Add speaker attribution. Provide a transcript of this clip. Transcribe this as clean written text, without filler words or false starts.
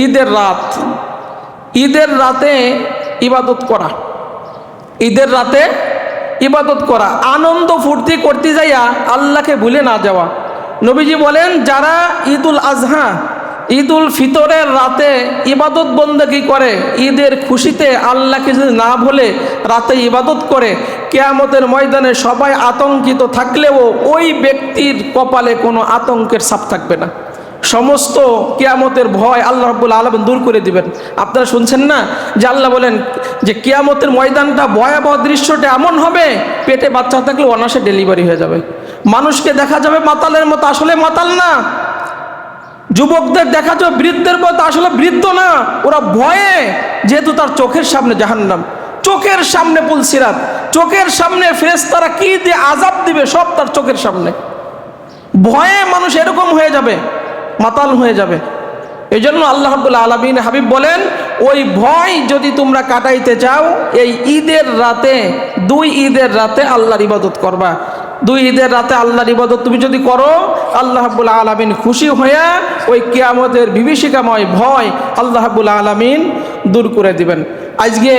Speaker 1: ঈদের রাত, ঈদের রাতে ইবাদত করা, ঈদের রাতে ইবাদত করা, আনন্দ ফুর্তি করতে যাইয়া আল্লাহকে ভুলে না যাওয়া। নবীজি বলেন, যারা ঈদুল আজহা, ঈদুল ফিতরের রাতে ইবাদত বন্দেগী করে, ঈদের খুশিতে আল্লাহকে যদি না ভুলে রাতে ইবাদত করে, কিয়ামতের ময়দানে সবাই আতঙ্কিত থাকলেও ওই ব্যক্তির কপালে কোনো আতঙ্কের ছাপ থাকবে না। সমস্ত কিয়ামতের ভয় আল্লাহ রাব্বুল আলামিন দূর করে দিবেন। আপনারা শুনছেন না যে আল্লাহ বলেন যে কিয়ামতের ময়দানটা ভয়াবহ দৃশ্যটা এমন হবে, পেটে বাচ্চা থাকলে অনায়াসে ডেলিভারি হয়ে যাবে, মানুষকে দেখা যাবে মাতালের মতো, আসলে মাতাল না, যুবকদের দেখা যাবে বৃদ্ধের মতো, আসলে বৃদ্ধ না, ওরা ভয়ে, যেহেতু তার চোখের সামনে জাহান্নাম, চোখের সামনে পুলসিরাত, চোখের সামনে ফেরেশতারা কি দিয়ে আযাব দিবে সব তার চোখের সামনে, ভয়ে মানুষ এরকম হয়ে যাবে, মাতাল হয়ে যাবে। এই জন্য আল্লাহ রাব্বুল আলামিন হাবিব বলেন, ওই ভয় যদি তোমরা কাটাইতে চাও, এই ঈদের রাতে, দুই ঈদের রাতে আল্লাহর ইবাদত করবা। দুই ঈদের রাতে আল্লাহর ইবাদত তুমি যদি করো, আল্লাহ রাব্বুল আলামিন খুশি হয়ে ওই কিয়ামতের বিভীষিকাময় ভয় আল্লাহ রাব্বুল আলামিন দূর করে দিবেন। আজকে